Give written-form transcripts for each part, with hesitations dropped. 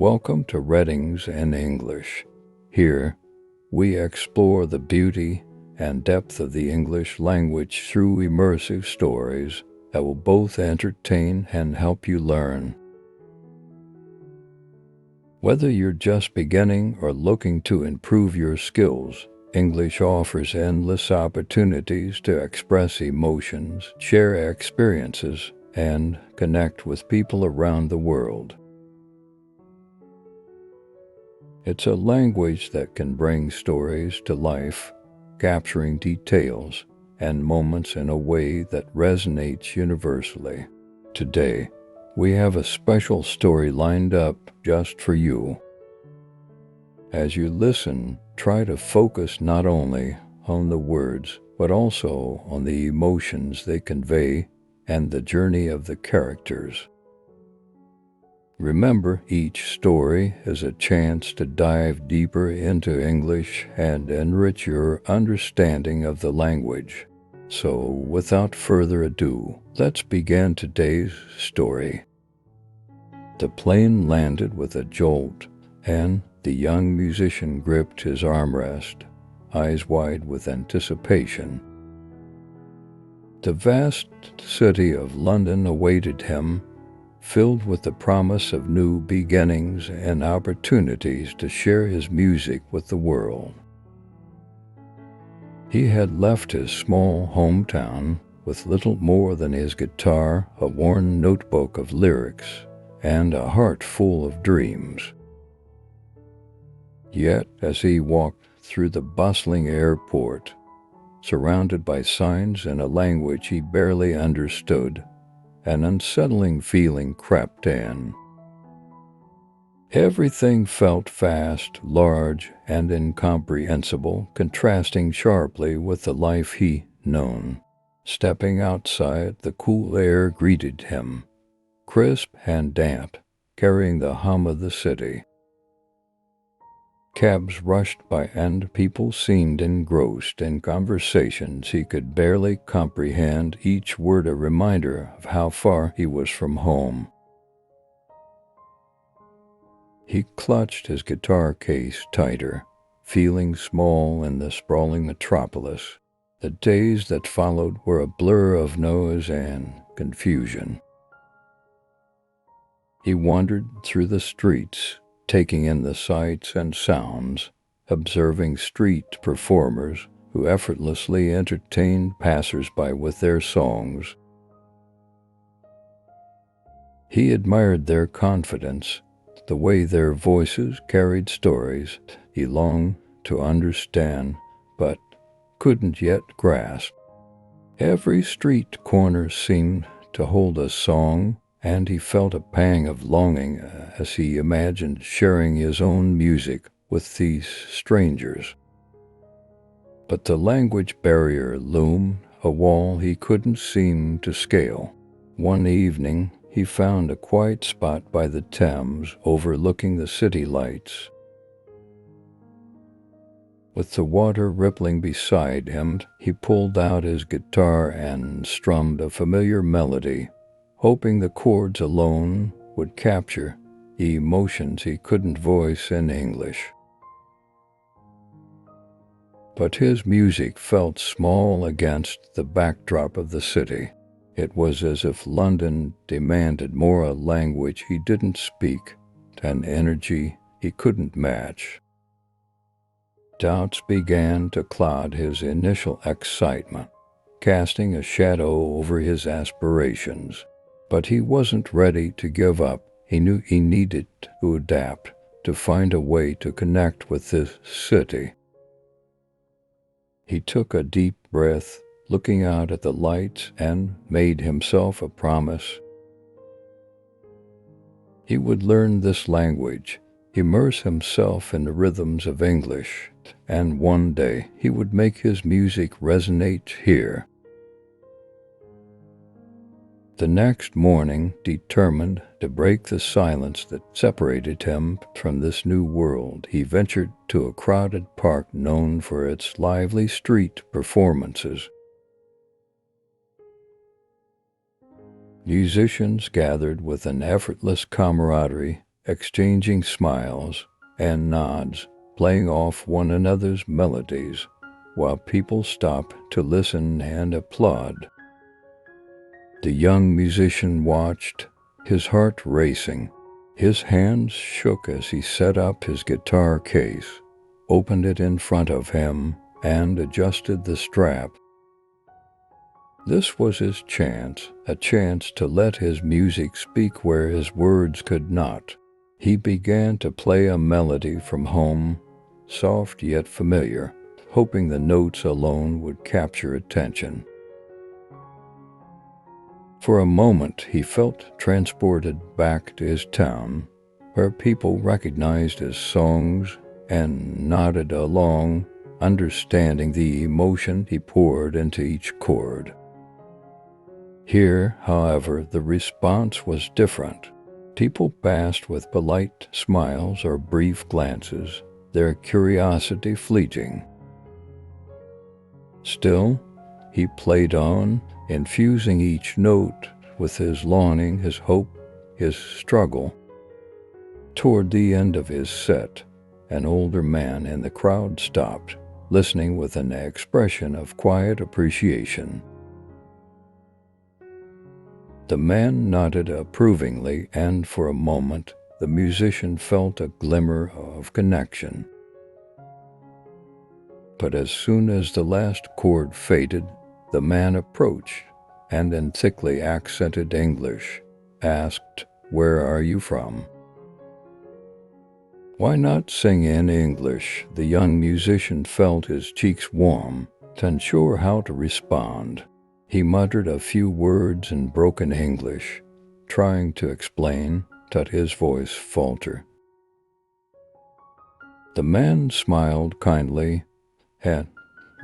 Welcome to Readings in English. Here, we explore the beauty and depth of the English language through immersive stories that will both entertain and help you learn. Whether you're just beginning or looking to improve your skills, English offers endless opportunities to express emotions, share experiences, and connect with people around the world. It's a language that can bring stories to life, capturing details and moments in a way that resonates universally. Today, we have a special story lined up just for you. As you listen, try to focus not only on the words, but also on the emotions they convey and the journey of the characters. Remember, each story is a chance to dive deeper into English and enrich your understanding of the language. So, without further ado, let's begin today's story. The plane landed with a jolt, and the young musician gripped his armrest, eyes wide with anticipation. The vast city of London awaited him, filled with the promise of new beginnings and opportunities to share his music with the world. He had left his small hometown with little more than his guitar, a worn notebook of lyrics, and a heart full of dreams. Yet, as he walked through the bustling airport, surrounded by signs in a language he barely understood, an unsettling feeling crept in. Everything felt vast, large, and incomprehensible, contrasting sharply with the life he known. Stepping outside, the cool air greeted him, crisp and damp, carrying the hum of the city. Cabs rushed by and people seemed engrossed in conversations he could barely comprehend, each word a reminder of how far he was from home. He clutched his guitar case tighter, feeling small in the sprawling metropolis. The days that followed were a blur of noise and confusion. He wandered through the streets, taking in the sights and sounds, observing street performers who effortlessly entertained passers-by with their songs. He admired their confidence, the way their voices carried stories he longed to understand but couldn't yet grasp. Every street corner seemed to hold a song, and he felt a pang of longing as he imagined sharing his own music with these strangers. But the language barrier loomed, a wall he couldn't seem to scale. One evening, he found a quiet spot by the Thames overlooking the city lights. With the water rippling beside him, he pulled out his guitar and strummed a familiar melody, hoping the chords alone would capture the emotions he couldn't voice in English. But his music felt small against the backdrop of the city. It was as if London demanded more, a language he didn't speak, an energy he couldn't match. Doubts began to cloud his initial excitement, casting a shadow over his aspirations. But he wasn't ready to give up. He knew he needed to adapt, to find a way to connect with this city. He took a deep breath, looking out at the lights, and made himself a promise. He would learn this language, immerse himself in the rhythms of English, and one day he would make his music resonate here. The next morning, determined to break the silence that separated him from this new world, he ventured to a crowded park known for its lively street performances. Musicians gathered with an effortless camaraderie, exchanging smiles and nods, playing off one another's melodies, while people stop to listen and applaud. The young musician watched, his heart racing. His hands shook as he set up his guitar case, opened it in front of him, and adjusted the strap. This was his chance, a chance to let his music speak where his words could not. He began to play a melody from home, soft yet familiar, hoping the notes alone would capture attention. For a moment he felt transported back to his town, where people recognized his songs and nodded along, understanding the emotion he poured into each chord. Here, however, the response was different. People passed with polite smiles or brief glances, their curiosity fleeting. Still, he played on, infusing each note with his longing, his hope, his struggle. Toward the end of his set, an older man in the crowd stopped, listening with an expression of quiet appreciation. The man nodded approvingly, and for a moment the musician felt a glimmer of connection. But as soon as the last chord faded, the man approached and in thickly accented English asked, "Where are you from?" Why not sing in English? The young musician felt his cheeks warm, unsure how to respond. He muttered a few words in broken English, trying to explain, but his voice faltered. The man smiled kindly and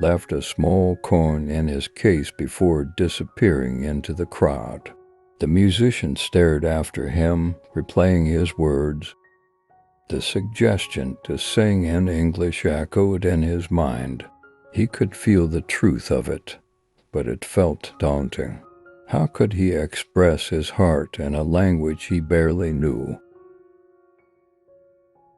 left a small coin in his case before disappearing into the crowd. The musician stared after him, replaying his words. The suggestion to sing in English echoed in his mind. He could feel the truth of it, but it felt daunting. How could he express his heart in a language he barely knew?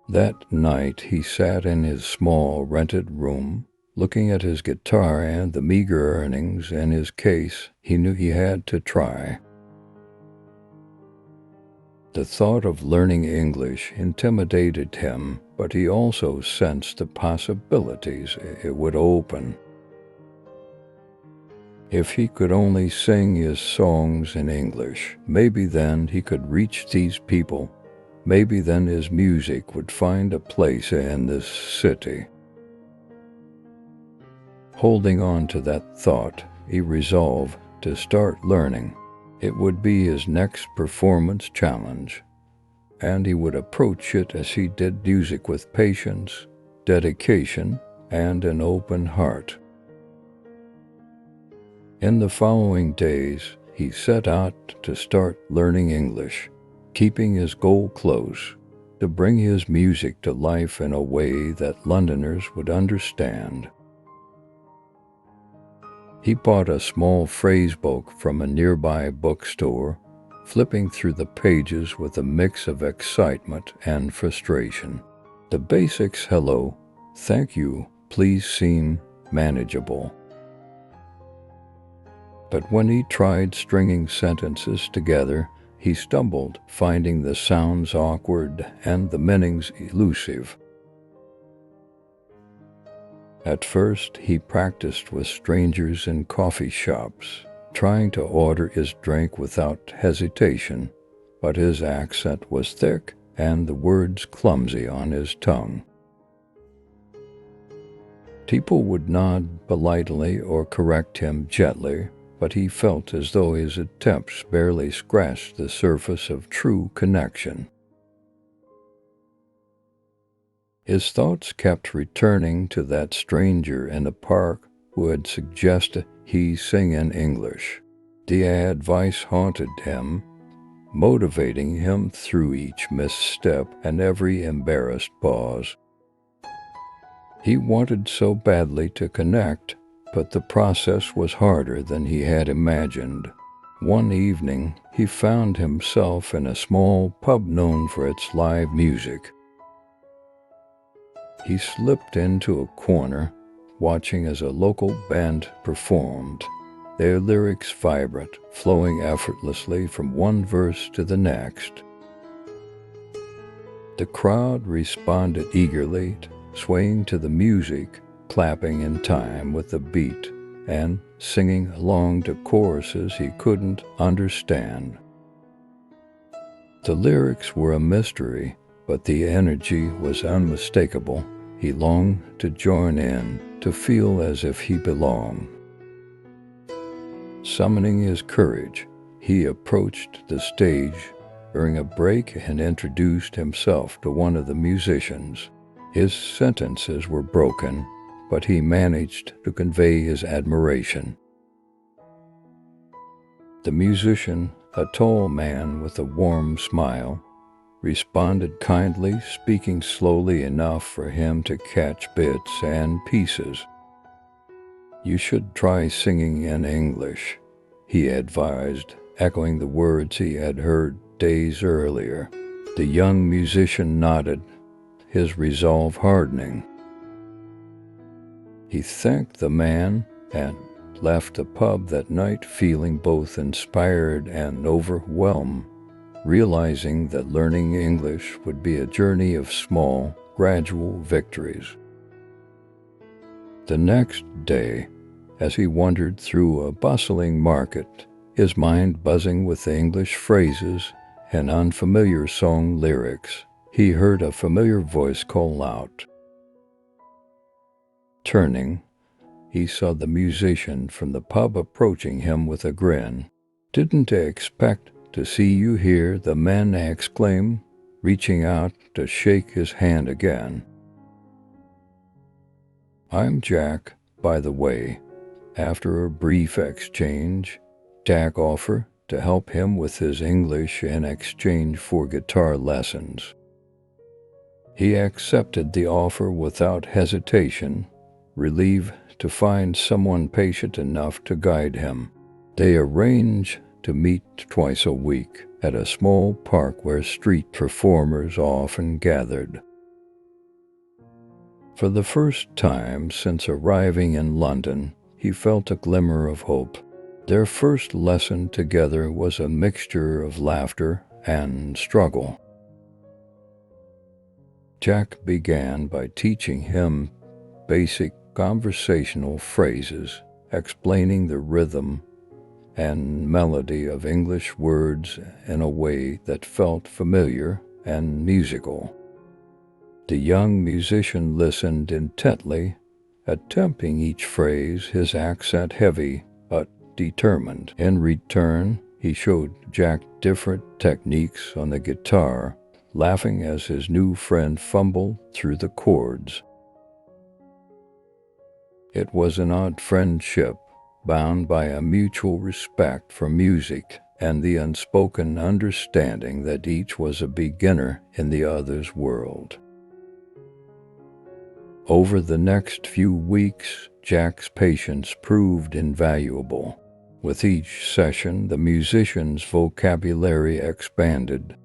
That night he sat in his small rented room, looking at his guitar and the meager earnings in his case. He knew he had to try. The thought of learning English intimidated him, but he also sensed the possibilities it would open. If he could only sing his songs in English, maybe then he could reach these people. Maybe then his music would find a place in this city. Holding on to that thought, he resolved to start learning. It would be his next performance challenge, and he would approach it as he did music with patience, dedication, and an open heart. In the following days, he set out to start learning English, keeping his goal close, to bring his music to life in a way that Londoners would understand. He bought a small phrase book from a nearby bookstore, flipping through the pages with a mix of excitement and frustration. The basics "hello," "thank you," "please" seemed manageable. But when he tried stringing sentences together, he stumbled, finding the sounds awkward and the meanings elusive. At first, he practiced with strangers in coffee shops, trying to order his drink without hesitation, but his accent was thick and the words clumsy on his tongue. People would nod politely or correct him gently, but he felt as though his attempts barely scratched the surface of true connection. His thoughts kept returning to that stranger in the park who had suggested he sing in English. The advice haunted him, motivating him through each misstep and every embarrassed pause. He wanted so badly to connect, but the process was harder than he had imagined. One evening, he found himself in a small pub known for its live music. He slipped into a corner, watching as a local band performed, their lyrics vibrant, flowing effortlessly from one verse to the next. The crowd responded eagerly, swaying to the music, clapping in time with the beat, and singing along to choruses he couldn't understand. The lyrics were a mystery, but the energy was unmistakable. He longed to join in, to feel as if he belonged. Summoning his courage, he approached the stage during a break and introduced himself to one of the musicians. His sentences were broken, but he managed to convey his admiration. The musician, a tall man with a warm smile, responded kindly, speaking slowly enough for him to catch bits and pieces. "You should try singing in English," he advised, echoing the words he had heard days earlier. The young musician nodded, his resolve hardening. He thanked the man and left the pub that night feeling both inspired and overwhelmed, realizing that learning English would be a journey of small, gradual victories. The next day, as he wandered through a bustling market, his mind buzzing with English phrases and unfamiliar song lyrics, he heard a familiar voice call out. Turning, he saw the musician from the pub approaching him with a grin. "Didn't expect to see you here," the man exclaimed, reaching out to shake his hand again. "I'm Jack, by the way." After a brief exchange, Jack offered to help him with his English in exchange for guitar lessons. He accepted the offer without hesitation, relieved to find someone patient enough to guide him. They arranged to meet twice a week at a small park where street performers often gathered. For the first time since arriving in London, he felt a glimmer of hope. Their first lesson together was a mixture of laughter and struggle. Jack began by teaching him basic conversational phrases, explaining the rhythm and melody of English words in a way that felt familiar and musical. The young musician listened intently, attempting each phrase, his accent heavy but determined. In return, he showed Jack different techniques on the guitar, laughing as his new friend fumbled through the chords. It was an odd friendship, bound by a mutual respect for music and the unspoken understanding that each was a beginner in the other's world. Over the next few weeks, Jack's patience proved invaluable. With each session, the musician's vocabulary expanded.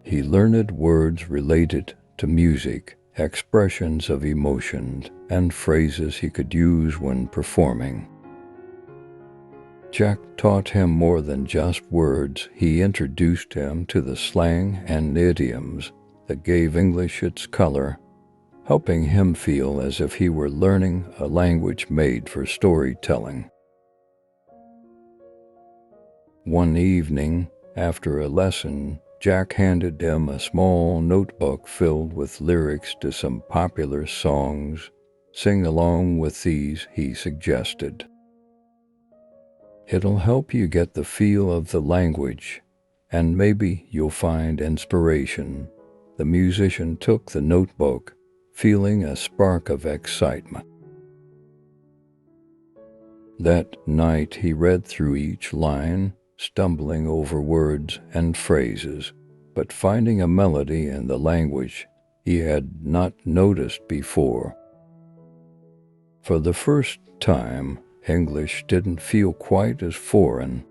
He learned words related to music, expressions of emotion, and phrases he could use when performing. Jack taught him more than just words. He introduced him to the slang and idioms that gave English its color, helping him feel as if he were learning a language made for storytelling. One evening, after a lesson, Jack handed him a small notebook filled with lyrics to some popular songs. "Sing along with these," he suggested. "It'll help you get the feel of the language, and maybe you'll find inspiration." The musician took the notebook, feeling a spark of excitement. That night he read through each line, stumbling over words and phrases, but finding a melody in the language he had not noticed before. For the first time, English didn't feel quite as foreign.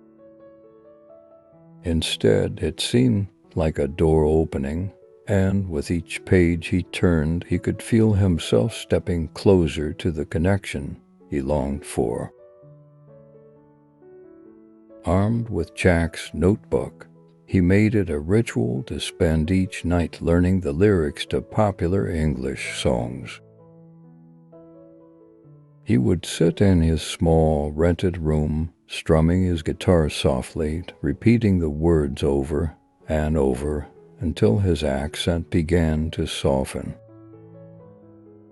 Instead, it seemed like a door opening, and with each page he turned, he could feel himself stepping closer to the connection he longed for. Armed with Jack's notebook, he made it a ritual to spend each night learning the lyrics to popular English songs. He would sit in his small, rented room, strumming his guitar softly, repeating the words over and over until his accent began to soften.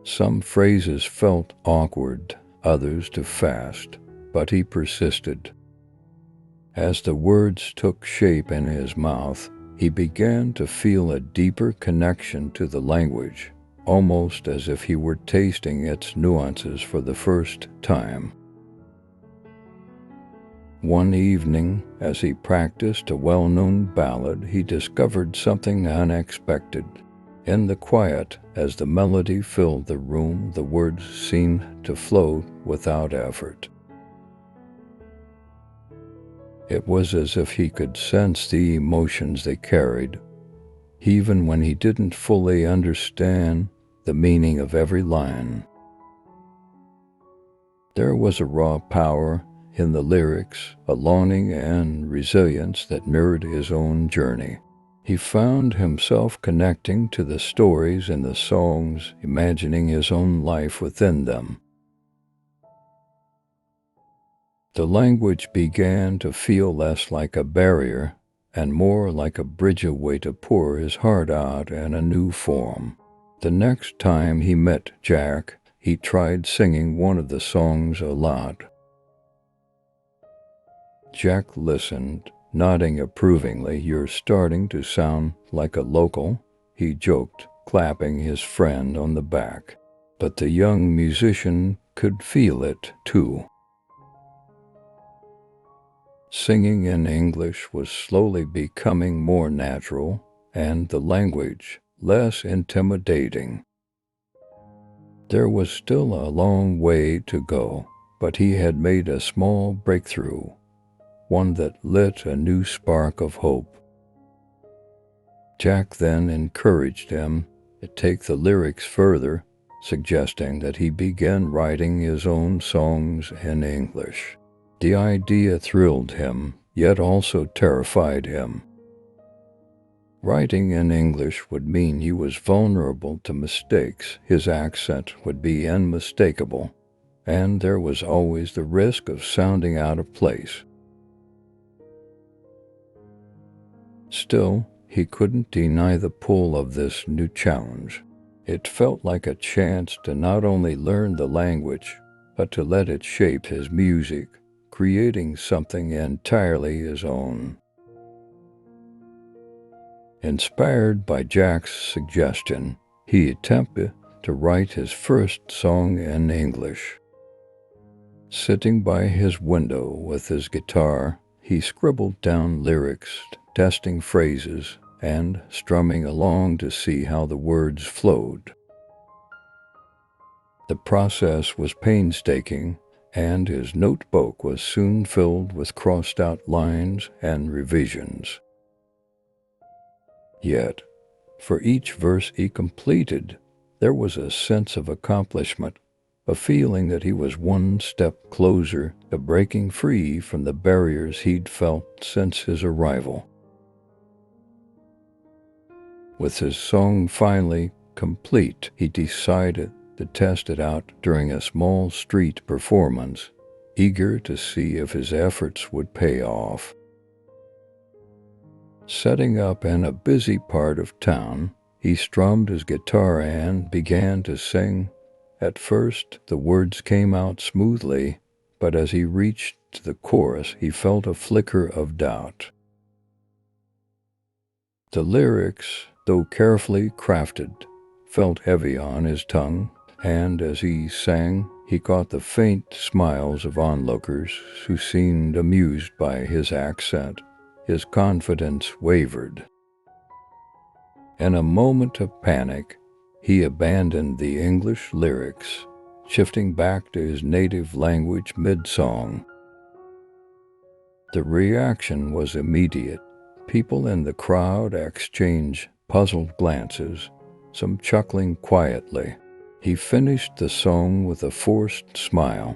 Some phrases felt awkward, others too fast, but he persisted. As the words took shape in his mouth, he began to feel a deeper connection to the language, almost as if he were tasting its nuances for the first time. One evening, as he practiced a well-known ballad, he discovered something unexpected. In the quiet, as the melody filled the room, the words seemed to flow without effort. It was as if he could sense the emotions they carried, even when he didn't fully understand the meaning of every line. There was a raw power in the lyrics, a longing and resilience that mirrored his own journey. He found himself connecting to the stories in the songs, imagining his own life within them. The language began to feel less like a barrier and more like a bridge away to pour his heart out in a new form. The next time he met Jack, he tried singing one of the songs aloud. Jack listened, nodding approvingly. "You're starting to sound like a local," he joked, clapping his friend on the back. But the young musician could feel it, too. Singing in English was slowly becoming more natural, and the language less intimidating. There was still a long way to go, but he had made a small breakthrough, one that lit a new spark of hope. Jack then encouraged him to take the lyrics further, suggesting that he begin writing his own songs in English. The idea thrilled him, yet also terrified him. Writing in English would mean he was vulnerable to mistakes, his accent would be unmistakable, and there was always the risk of sounding out of place. Still, he couldn't deny the pull of this new challenge. It felt like a chance to not only learn the language, but to let it shape his music, creating something entirely his own. Inspired by Jack's suggestion, he attempted to write his first song in English. Sitting by his window with his guitar, he scribbled down lyrics, testing phrases, and strumming along to see how the words flowed. The process was painstaking, and his notebook was soon filled with crossed-out lines and revisions. Yet, for each verse he completed, there was a sense of accomplishment, a feeling that he was one step closer to breaking free from the barriers he'd felt since his arrival. With his song finally complete, he decided to test it out during a small street performance, eager to see if his efforts would pay off. Setting up in a busy part of town, he strummed his guitar and began to sing. At first, the words came out smoothly, but as he reached the chorus, he felt a flicker of doubt. The lyrics, though carefully crafted, felt heavy on his tongue, and as he sang, he caught the faint smiles of onlookers who seemed amused by his accent. His confidence wavered. In a moment of panic, he abandoned the English lyrics, shifting back to his native language mid-song. The reaction was immediate. People in the crowd exchanged puzzled glances, some chuckling quietly. He finished the song with a forced smile,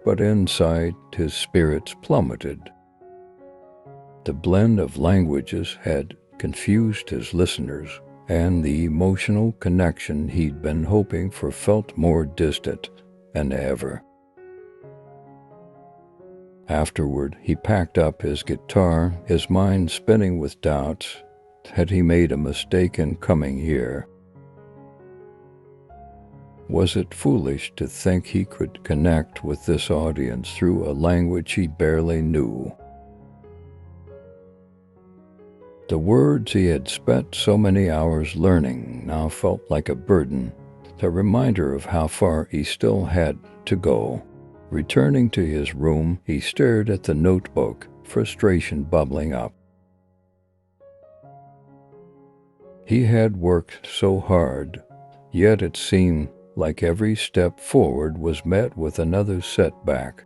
but inside his spirits plummeted. The blend of languages had confused his listeners, and the emotional connection he'd been hoping for felt more distant than ever. Afterward, he packed up his guitar, his mind spinning with doubts. Had he made a mistake in coming here? Was it foolish to think he could connect with this audience through a language he barely knew? The words he had spent so many hours learning now felt like a burden, a reminder of how far he still had to go. Returning to his room, he stared at the notebook, frustration bubbling up. He had worked so hard, yet it seemed like every step forward was met with another setback.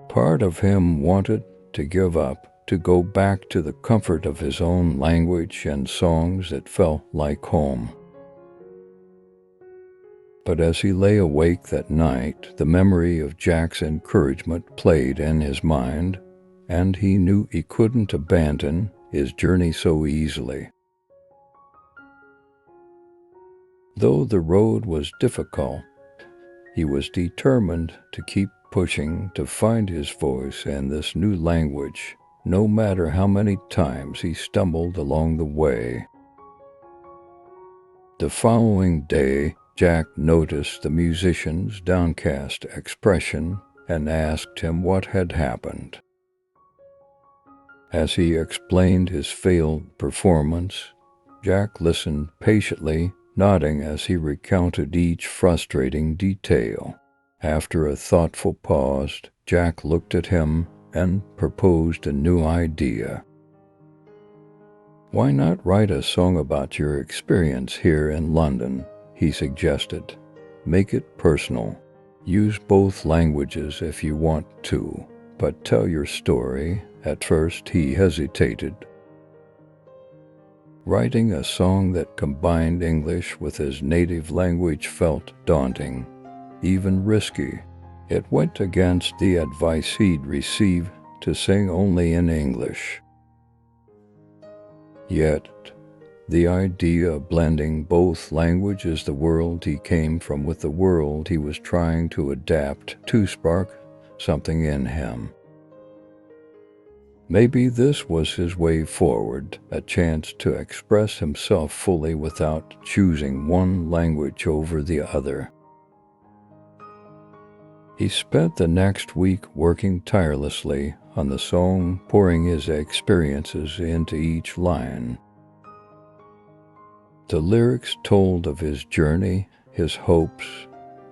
Part of him wanted to give up, to go back to the comfort of his own language and songs that felt like home. But as he lay awake that night, the memory of Jack's encouragement played in his mind, and he knew he couldn't abandon his journey so easily. Though the road was difficult, he was determined to keep pushing to find his voice in this new language, no matter how many times he stumbled along the way. The following day, Jack noticed the musician's downcast expression and asked him what had happened. As he explained his failed performance, Jack listened patiently, nodding as he recounted each frustrating detail. After a thoughtful pause, Jack looked at him and proposed a new idea. "Why not write a song about your experience here in London?" he suggested. "Make it personal. Use both languages if you want to, but tell your story." At first he hesitated. Writing a song that combined English with his native language felt daunting, even risky. It went against the advice he'd received to sing only in English. Yet, the idea of blending both languages, the world he came from with the world he was trying to adapt to, sparked something in him. Maybe this was his way forward, a chance to express himself fully without choosing one language over the other. He spent the next week working tirelessly on the song, pouring his experiences into each line. The lyrics told of his journey, his hopes,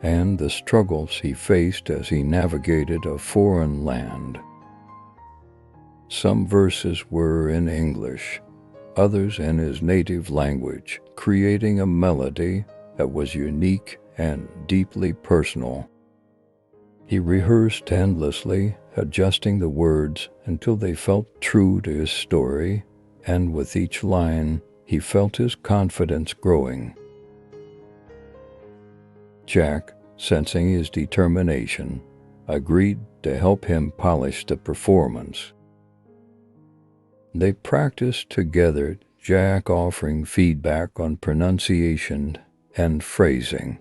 and the struggles he faced as he navigated a foreign land. Some verses were in English, others in his native language, creating a melody that was unique and deeply personal. He rehearsed endlessly, adjusting the words until they felt true to his story, and with each line, he felt his confidence growing. Jack, sensing his determination, agreed to help him polish the performance. They practiced together, Jack offering feedback on pronunciation and phrasing,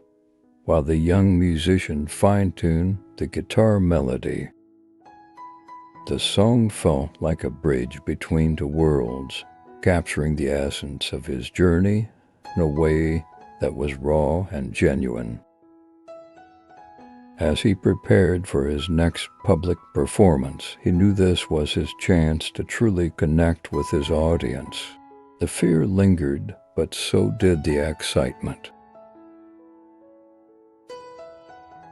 while the young musician fine-tuned the guitar melody. The song felt like a bridge between two worlds, capturing the essence of his journey in a way that was raw and genuine. As he prepared for his next public performance, he knew this was his chance to truly connect with his audience. The fear lingered, but so did the excitement.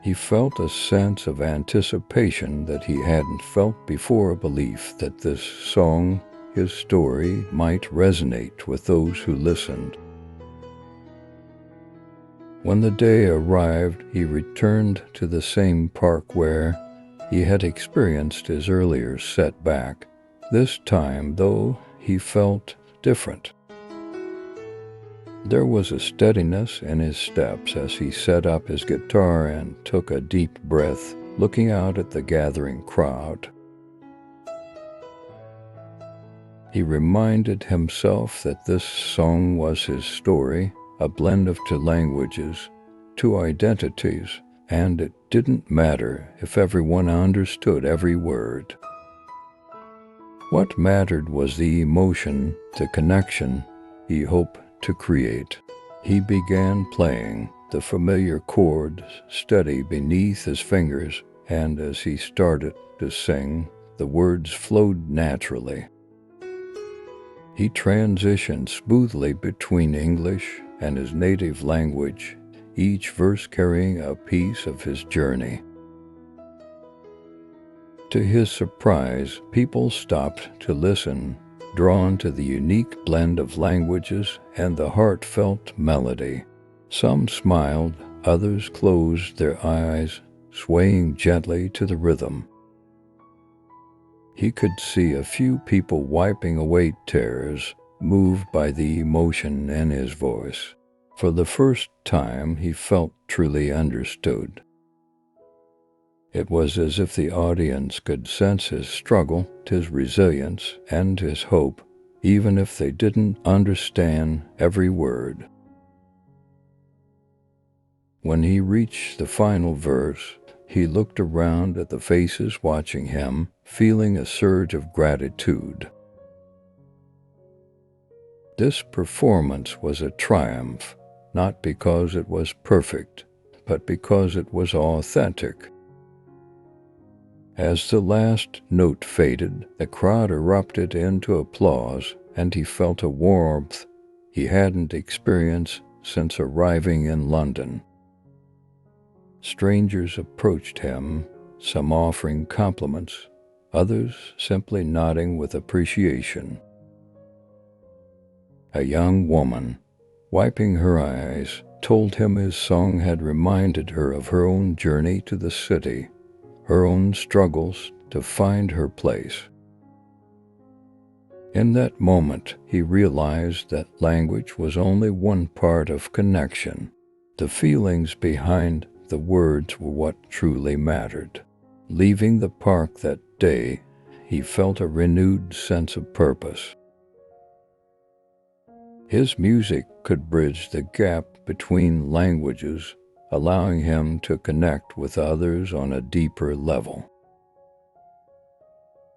He felt a sense of anticipation that he hadn't felt before, a belief that this song, his story, might resonate with those who listened. When the day arrived, he returned to the same park where he had experienced his earlier setback, This time, though, he felt different. There was a steadiness in his steps as he set up his guitar and took a deep breath, looking out at the gathering crowd. He reminded himself that this song was his story, a blend of two languages, two identities, and it didn't matter if everyone understood every word. What mattered was the emotion, the connection he hoped to create. He began playing, the familiar chords steady beneath his fingers, and as he started to sing, the words flowed naturally. He transitioned smoothly between English and his native language, each verse carrying a piece of his journey. To his surprise, people stopped to listen, drawn to the unique blend of languages and the heartfelt melody. Some smiled, others closed their eyes, swaying gently to the rhythm. He could see a few people wiping away tears, moved by the emotion in his voice. For the first time, he felt truly understood. It was as if the audience could sense his struggle, his resilience, and his hope, even if they didn't understand every word. When he reached the final verse, he looked around at the faces watching him, feeling a surge of gratitude. This performance was a triumph, not because it was perfect, but because it was authentic. As the last note faded, the crowd erupted into applause, and he felt a warmth he hadn't experienced since arriving in London. Strangers approached him, some offering compliments, others simply nodding with appreciation. A young woman, wiping her eyes, told him his song had reminded her of her own journey to the city, her own struggles to find her place. In that moment, he realized that language was only one part of connection. The feelings behind the words were what truly mattered. Leaving the park that day, he felt a renewed sense of purpose. His music could bridge the gap between languages, allowing him to connect with others on a deeper level.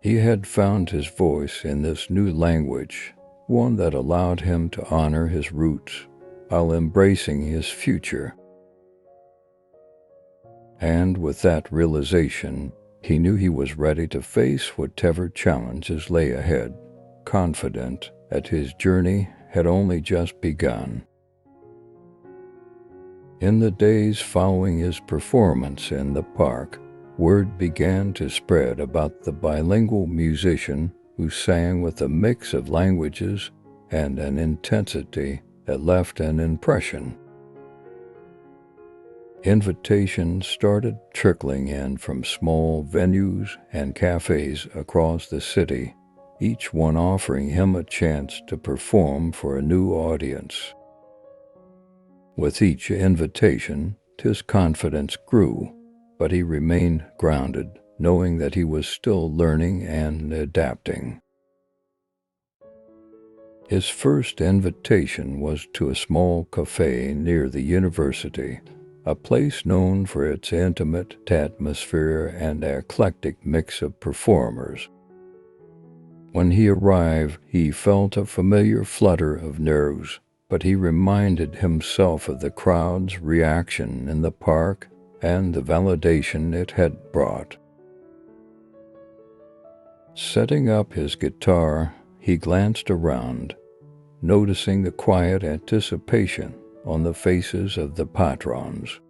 He had found his voice in this new language, one that allowed him to honor his roots while embracing his future. And with that realization, he knew he was ready to face whatever challenges lay ahead, confident that his journey had only just begun. In the days following his performance in the park, word began to spread about the bilingual musician who sang with a mix of languages and an intensity that left an impression. Invitations started trickling in from small venues and cafes across the city, each one offering him a chance to perform for a new audience. With each invitation, his confidence grew, but he remained grounded, knowing that he was still learning and adapting. His first invitation was to a small cafe near the university, a place known for its intimate atmosphere and eclectic mix of performers. When he arrived, he felt a familiar flutter of nerves, but he reminded himself of the crowd's reaction in the park and the validation it had brought. Setting up his guitar, he glanced around, noticing the quiet anticipation on the faces of the patrons.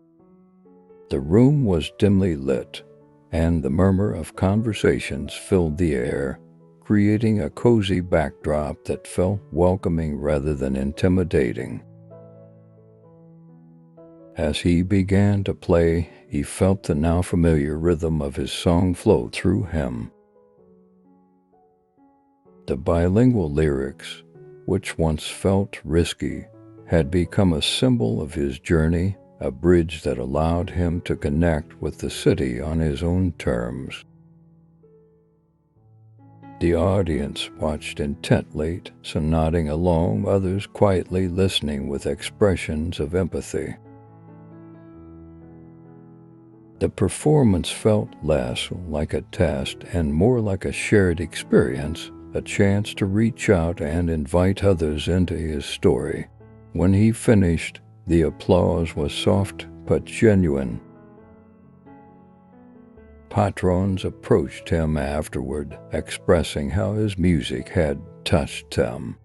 The room was dimly lit, and the murmur of conversations filled the air, creating a cozy backdrop that felt welcoming rather than intimidating. As he began to play, he felt the now familiar rhythm of his song flow through him. The bilingual lyrics, which once felt risky, had become a symbol of his journey, a bridge that allowed him to connect with the city on his own terms. The audience watched intently, some nodding along, others quietly listening with expressions of empathy. The performance felt less like a test and more like a shared experience, a chance to reach out and invite others into his story. When he finished, the applause was soft but genuine. Patrons approached him afterward, expressing how his music had touched them.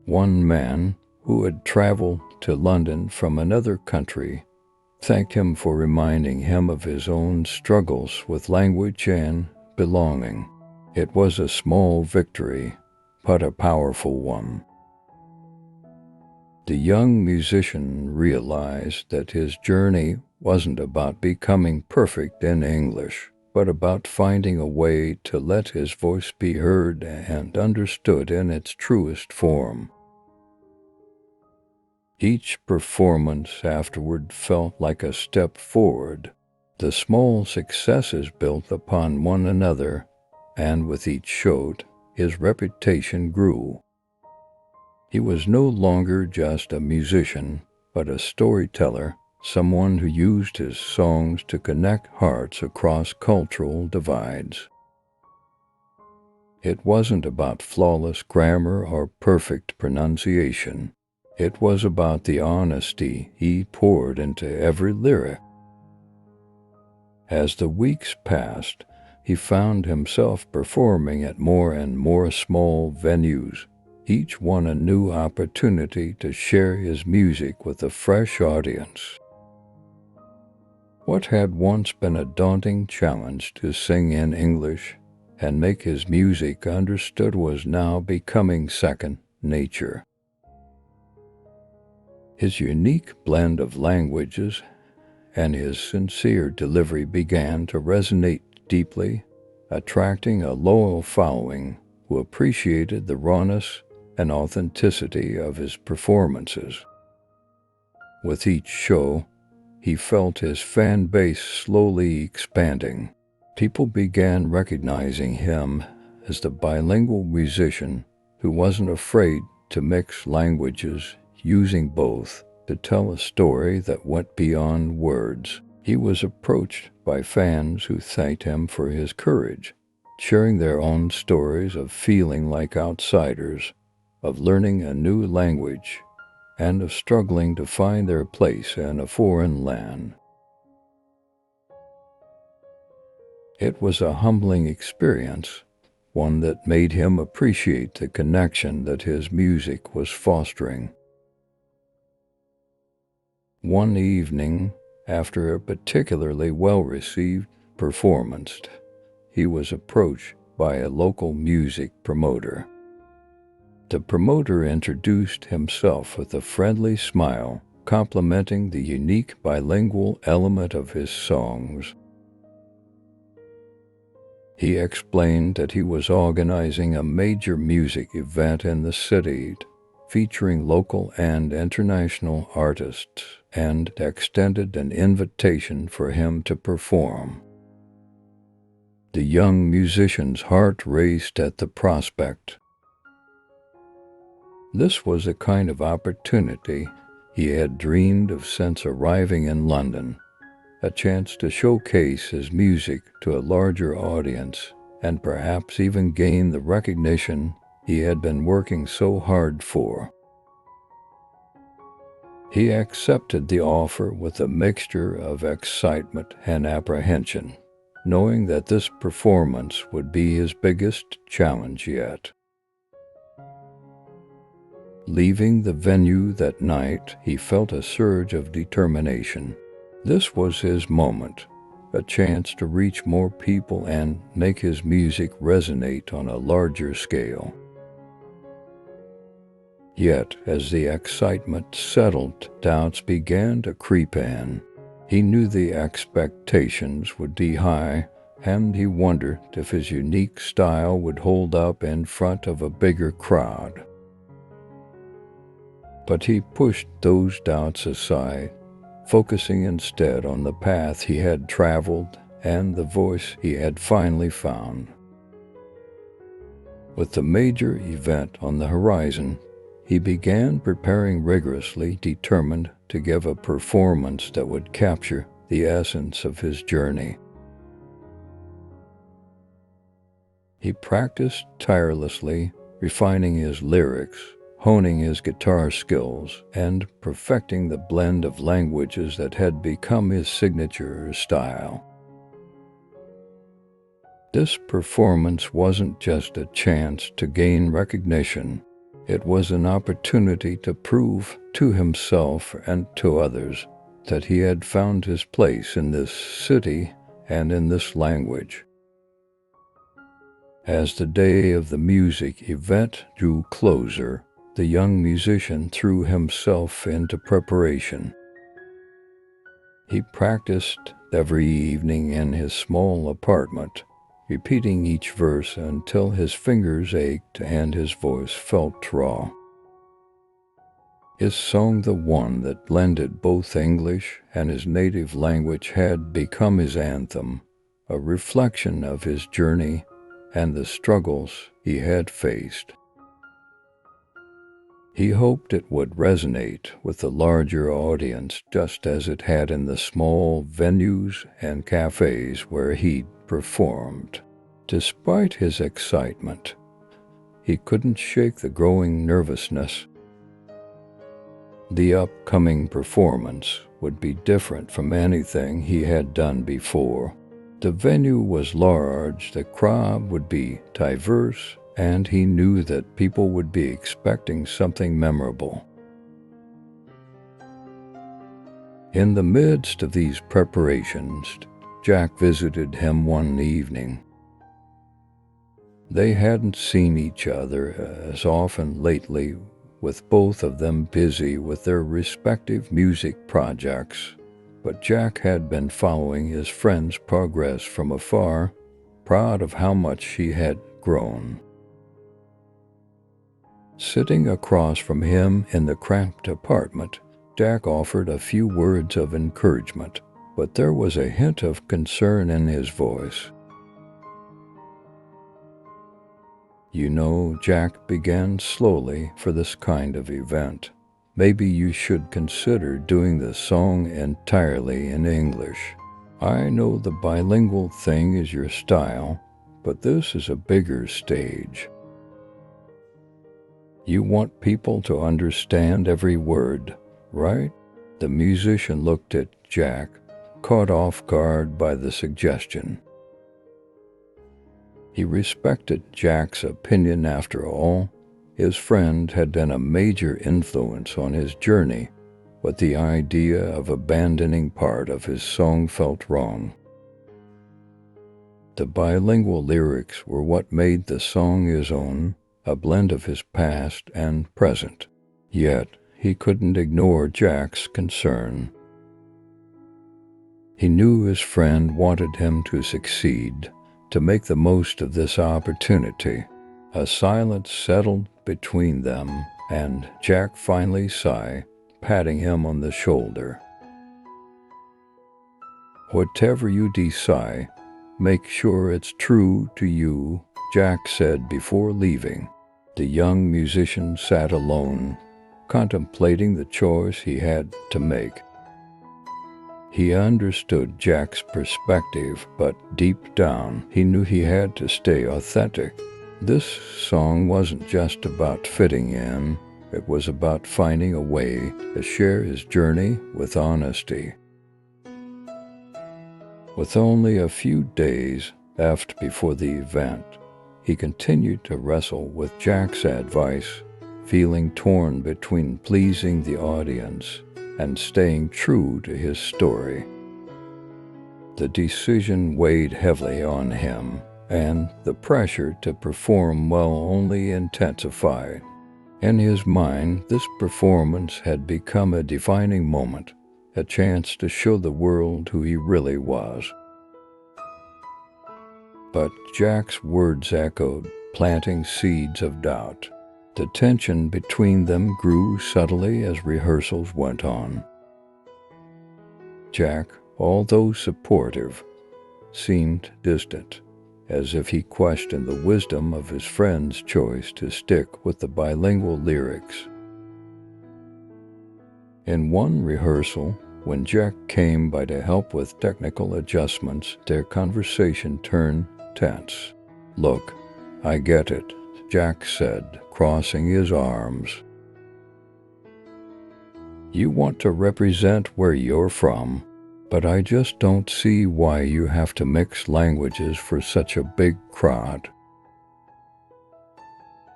One man, who had traveled to London from another country, thanked him for reminding him of his own struggles with language and belonging. It was a small victory, but a powerful one. The young musician realized that his journey wasn't about becoming perfect in English, but about finding a way to let his voice be heard and understood in its truest form. Each performance afterward felt like a step forward. The small successes built upon one another, and with each show, his reputation grew. He was no longer just a musician, but a storyteller, someone who used his songs to connect hearts across cultural divides. It wasn't about flawless grammar or perfect pronunciation. It was about the honesty he poured into every lyric. As the weeks passed, he found himself performing at more and more small venues, each one a new opportunity to share his music with a fresh audience. What had once been a daunting challenge to sing in English and make his music understood was now becoming second nature. His unique blend of languages and his sincere delivery began to resonate deeply, attracting a loyal following who appreciated the rawness and authenticity of his performances. With each show, he felt his fan base slowly expanding. People began recognizing him as the bilingual musician who wasn't afraid to mix languages, using both to tell a story that went beyond words. He was approached by fans who thanked him for his courage, sharing their own stories of feeling like outsiders, of learning a new language, and of struggling to find their place in a foreign land. It was a humbling experience, one that made him appreciate the connection that his music was fostering. One evening, after a particularly well-received performance, he was approached by a local music promoter. The promoter introduced himself with a friendly smile, complimenting the unique bilingual element of his songs. He explained that he was organizing a major music event in the city, featuring local and international artists, and extended an invitation for him to perform. The young musician's heart raced at the prospect. This was a kind of opportunity he had dreamed of since arriving in London, a chance to showcase his music to a larger audience and perhaps even gain the recognition he had been working so hard for. He accepted the offer with a mixture of excitement and apprehension, knowing that this performance would be his biggest challenge yet. Leaving the venue that night, he felt a surge of determination. This was his moment, a chance to reach more people and make his music resonate on a larger scale. Yet, as the excitement settled, doubts began to creep in. He knew the expectations would be high, and he wondered if his unique style would hold up in front of a bigger crowd. But he pushed those doubts aside, focusing instead on the path he had traveled and the voice he had finally found. With the major event on the horizon, he began preparing rigorously, determined to give a performance that would capture the essence of his journey. He practiced tirelessly, refining his lyrics, honing his guitar skills, and perfecting the blend of languages that had become his signature style. This performance wasn't just a chance to gain recognition. It was an opportunity to prove to himself and to others that he had found his place in this city and in this language. As the day of the music event drew closer, the young musician threw himself into preparation. He practiced every evening in his small apartment, repeating each verse until his fingers ached and his voice felt raw. His song, the one that blended both English and his native language, had become his anthem, a reflection of his journey and the struggles he had faced. He hoped it would resonate with the larger audience just as it had in the small venues and cafes where he'd performed. Despite his excitement, he couldn't shake the growing nervousness. The upcoming performance would be different from anything he had done before. The venue was large, the crowd would be diverse, and he knew that people would be expecting something memorable. In the midst of these preparations, Jack visited him one evening. They hadn't seen each other as often lately, with both of them busy with their respective music projects, but Jack had been following his friend's progress from afar, proud of how much she had grown. Sitting across from him in the cramped apartment, Jack offered a few words of encouragement, but there was a hint of concern in his voice. "You know," Jack began slowly, "for this kind of event, maybe you should consider doing the song entirely in English. I know the bilingual thing is your style, but this is a bigger stage. You want people to understand every word, right?" The musician looked at Jack, caught off guard by the suggestion. He respected Jack's opinion. After all, his friend had been a major influence on his journey, but the idea of abandoning part of his song felt wrong. The bilingual lyrics were what made the song his own, a blend of his past and present. Yet he couldn't ignore Jack's concern. He knew his friend wanted him to succeed, to make the most of this opportunity. A silence settled between them, and Jack finally sighed, patting him on the shoulder. "Whatever you decide, make sure it's true to you," Jack said before leaving. The young musician sat alone, contemplating the choice he had to make. He understood Jack's perspective, but deep down, he knew he had to stay authentic. This song wasn't just about fitting in, it was about finding a way to share his journey with honesty. With only a few days left before the event, he continued to wrestle with Jack's advice, feeling torn between pleasing the audience and staying true to his story. The decision weighed heavily on him, and the pressure to perform well only intensified. In his mind, this performance had become a defining moment, a chance to show the world who he really was. But Jack's words echoed, planting seeds of doubt. The tension between them grew subtly as rehearsals went on. Jack, although supportive, seemed distant, as if he questioned the wisdom of his friend's choice to stick with the bilingual lyrics. In one rehearsal, when Jack came by to help with technical adjustments, their conversation turned tense. "Look, I get it," Jack said, crossing his arms. "You want to represent where you're from, but I just don't see why you have to mix languages for such a big crowd.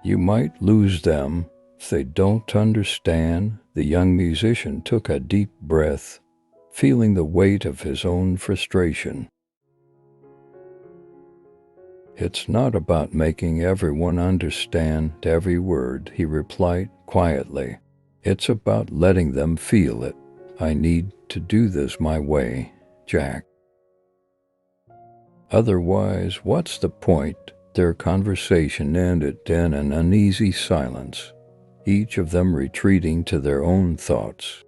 You might lose them if they don't understand." The young musician took a deep breath, feeling the weight of his own frustration. "It's not about making everyone understand every word," he replied quietly. "It's about letting them feel it. I need to do this my way, Jack. Otherwise, what's the point?" Their conversation ended in an uneasy silence, each of them retreating to their own thoughts.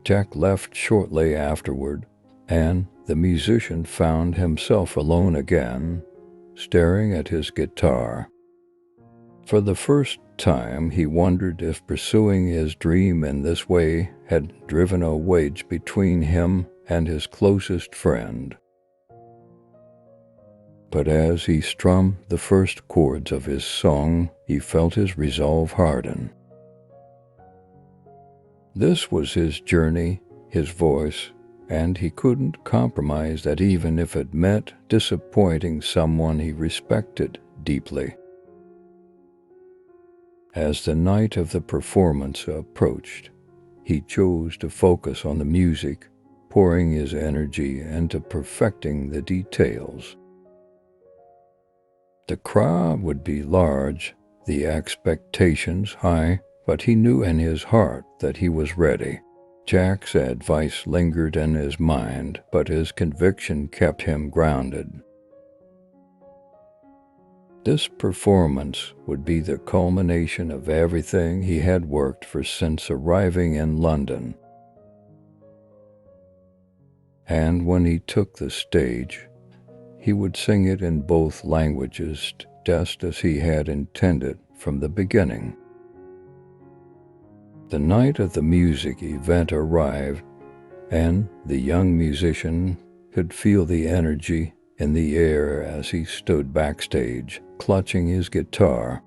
Jack left shortly afterward, and the musician found himself alone again, staring at his guitar. For the first time, he wondered if pursuing his dream in this way had driven a wedge between him and his closest friend. But as he strummed the first chords of his song, he felt his resolve harden. This was his journey, his voice, and he couldn't compromise that even if it meant disappointing someone he respected deeply. As the night of the performance approached, he chose to focus on the music, pouring his energy into perfecting the details. The crowd would be large, the expectations high, but he knew in his heart that he was ready. Jack's advice lingered in his mind, but his conviction kept him grounded. This performance would be the culmination of everything he had worked for since arriving in London. And when he took the stage, he would sing it in both languages, just as he had intended from the beginning. The night of the music event arrived, and the young musician could feel the energy in the air as he stood backstage, clutching his guitar.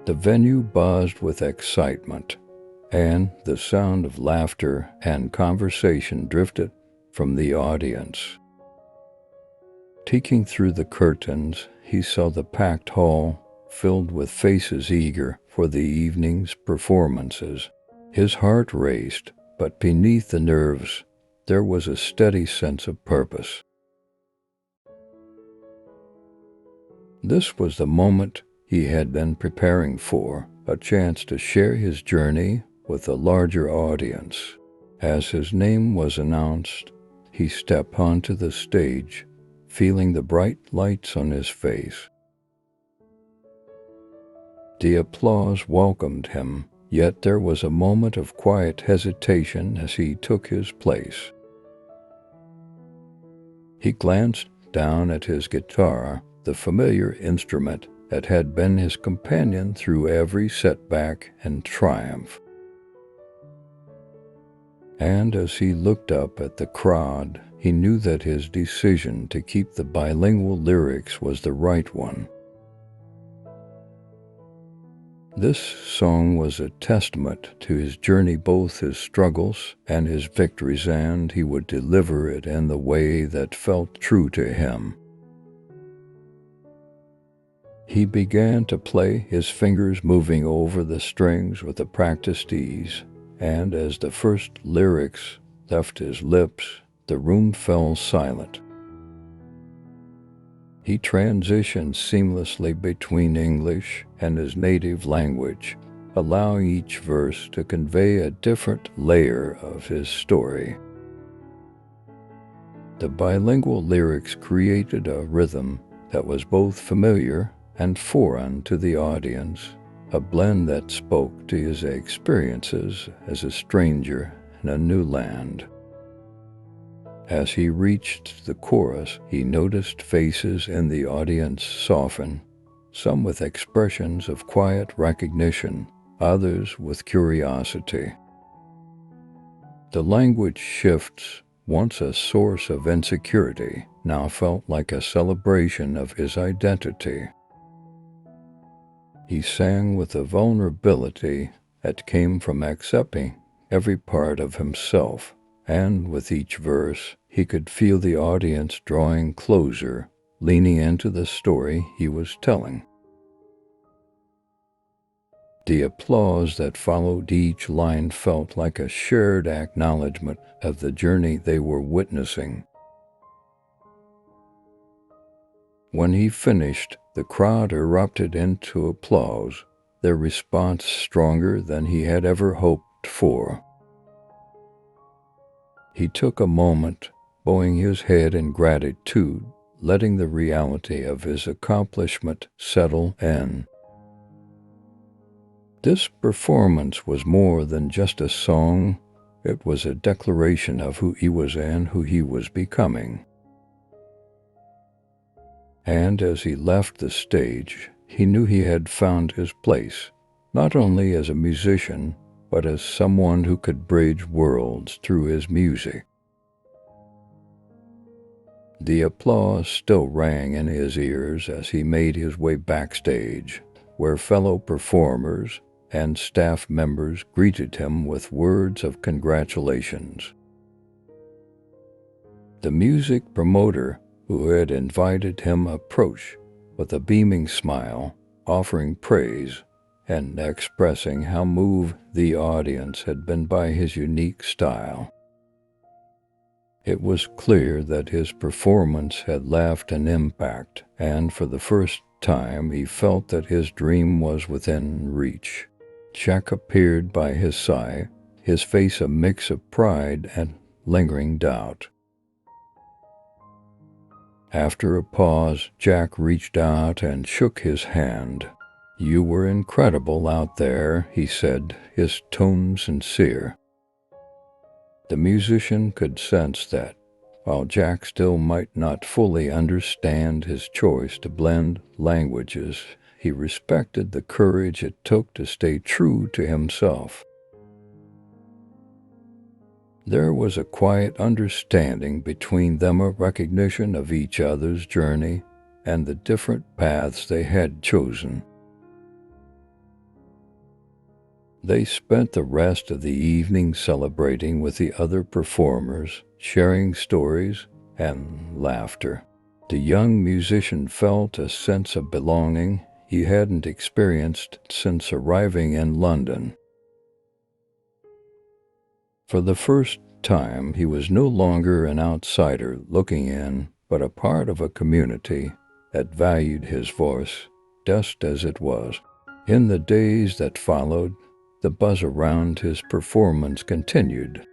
The venue buzzed with excitement, and the sound of laughter and conversation drifted from the audience. Peeking through the curtains, he saw the packed hall filled with faces eager for the evening's performances. His heart raced, but beneath the nerves, there was a steady sense of purpose. This was the moment he had been preparing for, a chance to share his journey with a larger audience. As his name was announced, he stepped onto the stage, feeling the bright lights on his face. The applause welcomed him, yet there was a moment of quiet hesitation as he took his place. He glanced down at his guitar, the familiar instrument that had been his companion through every setback and triumph. And as he looked up at the crowd, he knew that his decision to keep the bilingual lyrics was the right one. This song was a testament to his journey, both his struggles and his victories, and he would deliver it in the way that felt true to him. He began to play, his fingers moving over the strings with a practiced ease, and as the first lyrics left his lips, the room fell silent. He transitioned seamlessly between English and his native language, allowing each verse to convey a different layer of his story. The bilingual lyrics created a rhythm that was both familiar and foreign to the audience, a blend that spoke to his experiences as a stranger in a new land. As he reached the chorus, he noticed faces in the audience soften, some with expressions of quiet recognition, others with curiosity. The language shifts, once a source of insecurity, now felt like a celebration of his identity. He sang with a vulnerability that came from accepting every part of himself, and with each verse, he could feel the audience drawing closer, leaning into the story he was telling. The applause that followed each line felt like a shared acknowledgement of the journey they were witnessing. When he finished, the crowd erupted into applause, their response stronger than he had ever hoped for. He took a moment, bowing his head in gratitude, letting the reality of his accomplishment settle in. This performance was more than just a song. It was a declaration of who he was and who he was becoming. And as he left the stage, he knew he had found his place, not only as a musician, but as someone who could bridge worlds through his music. The applause still rang in his ears as he made his way backstage, where fellow performers and staff members greeted him with words of congratulations. The music promoter who had invited him approached with a beaming smile, offering praise and expressing how moved the audience had been by his unique style. It was clear that his performance had left an impact, and for the first time he felt that his dream was within reach. Jack appeared by his side, his face a mix of pride and lingering doubt. After a pause, Jack reached out and shook his hand. "You were incredible out there," he said, his tone sincere. The musician could sense that, while Jack still might not fully understand his choice to blend languages, he respected the courage it took to stay true to himself. There was a quiet understanding between them, a recognition of each other's journey and the different paths they had chosen. They spent the rest of the evening celebrating with the other performers, sharing stories and laughter. The young musician felt a sense of belonging he hadn't experienced since arriving in London. For the first time, he was no longer an outsider looking in, but a part of a community that valued his voice just as it was. In the days that followed, the buzz around his performance continued.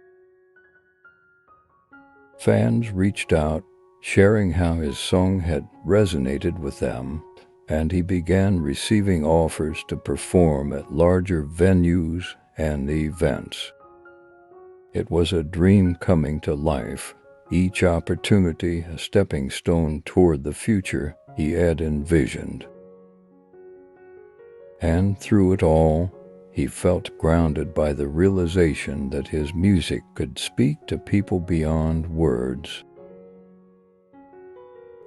Fans reached out, sharing how his song had resonated with them, and he began receiving offers to perform at larger venues and events. It was a dream coming to life, each opportunity a stepping stone toward the future he had envisioned. And through it all, he felt grounded by the realization that his music could speak to people beyond words.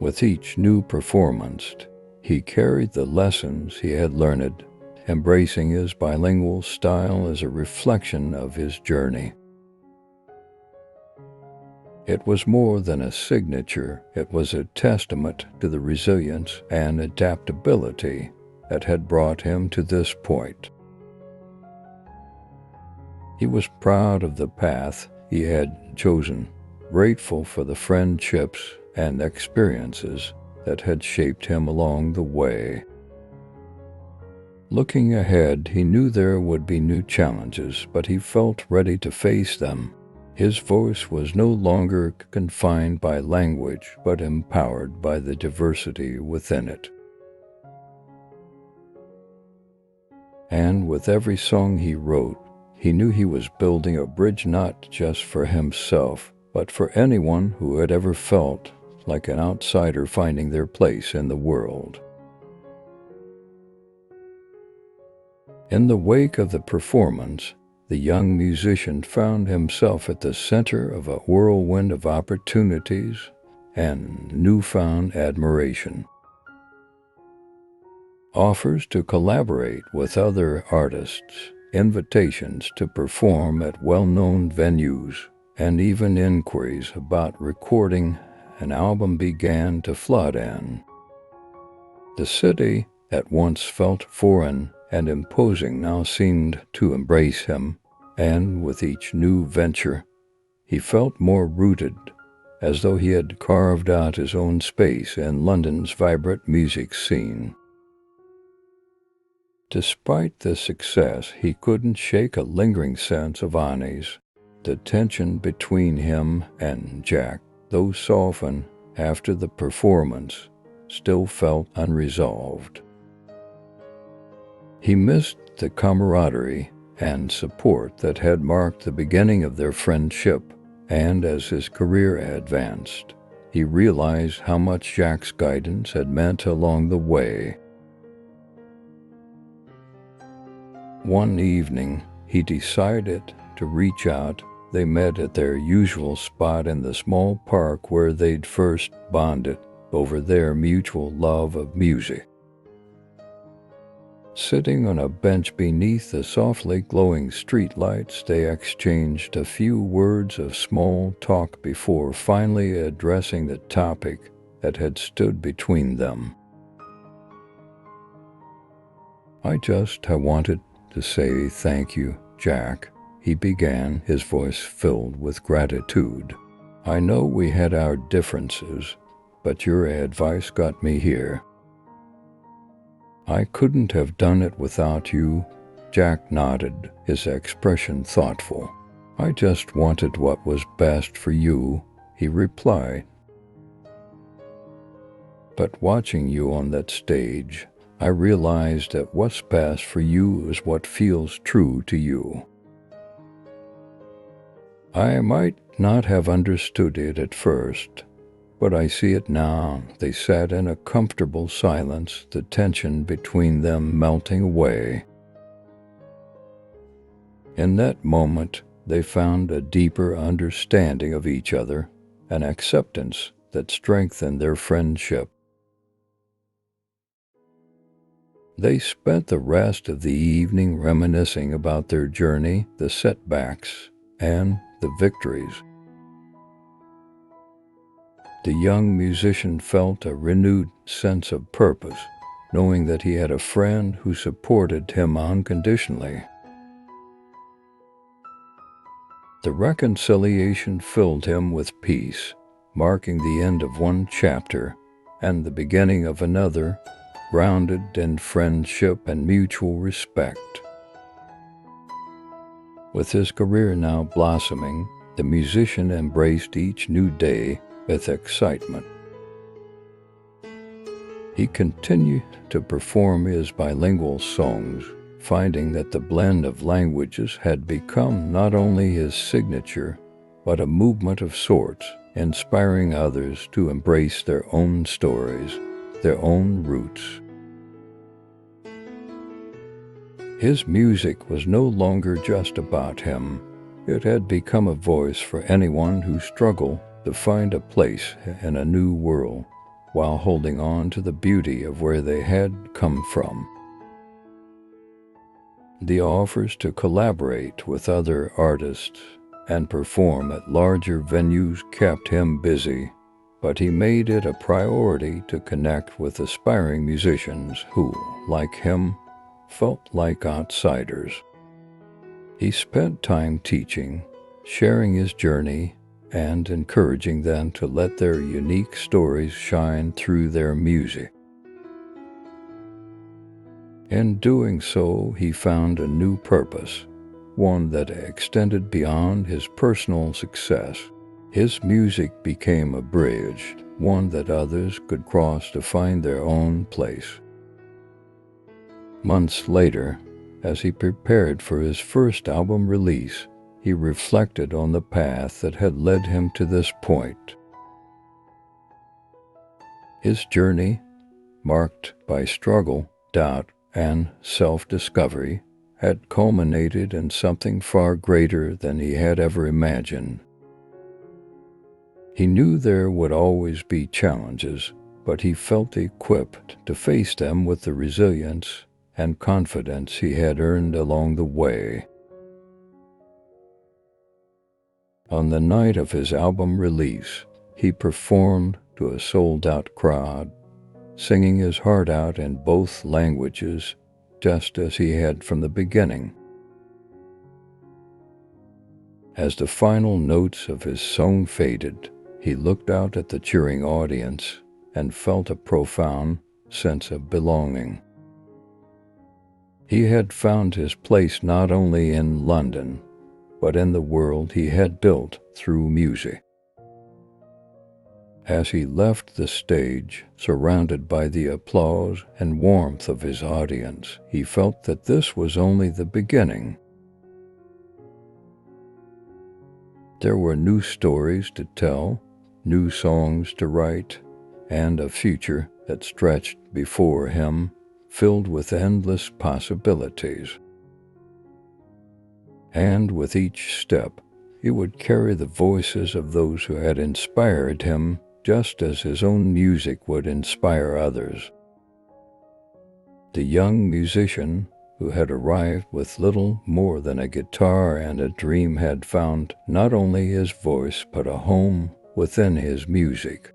With each new performance, he carried the lessons he had learned, embracing his bilingual style as a reflection of his journey. It was more than a signature, it was a testament to the resilience and adaptability that had brought him to this point. He was proud of the path he had chosen, grateful for the friendships and experiences that had shaped him along the way. Looking ahead, he knew there would be new challenges, but he felt ready to face them. His voice was no longer confined by language, but empowered by the diversity within it. And with every song he wrote, he knew he was building a bridge not just for himself, but for anyone who had ever felt like an outsider finding their place in the world. In the wake of the performance, the young musician found himself at the center of a whirlwind of opportunities and newfound admiration. Offers to collaborate with other artists, invitations to perform at well-known venues, and even inquiries about recording an album began to flood in. The city, at once felt foreign and imposing, now seemed to embrace him, and with each new venture, he felt more rooted, as though he had carved out his own space in London's vibrant music scene. Despite this success, he couldn't shake a lingering sense of unease. The tension between him and Jack, though softened after the performance, still felt unresolved. He missed the camaraderie and support that had marked the beginning of their friendship, and as his career advanced, he realized how much Jack's guidance had meant along the way. One evening, he decided to reach out. They met at their usual spot in the small park where they'd first bonded over their mutual love of music. Sitting on a bench beneath the softly glowing streetlights, they exchanged a few words of small talk before finally addressing the topic that had stood between them. "I just have wanted to say thank you, Jack," he began, his voice filled with gratitude. "I know we had our differences, but your advice got me here. I couldn't have done it without you." Jack nodded, his expression thoughtful. "I just wanted what was best for you," he replied. "But watching you on that stage, I realized that what's best for you is what feels true to you. I might not have understood it at first, but I see it now." They sat in a comfortable silence, the tension between them melting away. In that moment, they found a deeper understanding of each other, an acceptance that strengthened their friendship. They spent the rest of the evening reminiscing about their journey, the setbacks, and the victories. The young musician felt a renewed sense of purpose, knowing that he had a friend who supported him unconditionally. The reconciliation filled him with peace, marking the end of one chapter and the beginning of another, grounded in friendship and mutual respect. With his career now blossoming, the musician embraced each new day with excitement. He continued to perform his bilingual songs, finding that the blend of languages had become not only his signature, but a movement of sorts, inspiring others to embrace their own stories, their own roots. His music was no longer just about him. It had become a voice for anyone who struggled to find a place in a new world, while holding on to the beauty of where they had come from. The offers to collaborate with other artists and perform at larger venues kept him busy, but he made it a priority to connect with aspiring musicians who, like him, felt like outsiders. He spent time teaching, sharing his journey, and encouraging them to let their unique stories shine through their music. In doing so, he found a new purpose, one that extended beyond his personal success. His music became a bridge, one that others could cross to find their own place. Months later, as he prepared for his first album release, he reflected on the path that had led him to this point. His journey, marked by struggle, doubt, and self-discovery, had culminated in something far greater than he had ever imagined. He knew there would always be challenges, but he felt equipped to face them with the resilience and confidence he had earned along the way. On the night of his album release, he performed to a sold-out crowd, singing his heart out in both languages, just as he had from the beginning. As the final notes of his song faded, he looked out at the cheering audience and felt a profound sense of belonging. He had found his place not only in London, but in the world he had built through music. As he left the stage, surrounded by the applause and warmth of his audience, he felt that this was only the beginning. There were new stories to tell, new songs to write, and a future that stretched before him, filled with endless possibilities. And with each step, he would carry the voices of those who had inspired him, just as his own music would inspire others. The young musician who had arrived with little more than a guitar and a dream had found not only his voice but a home within his music.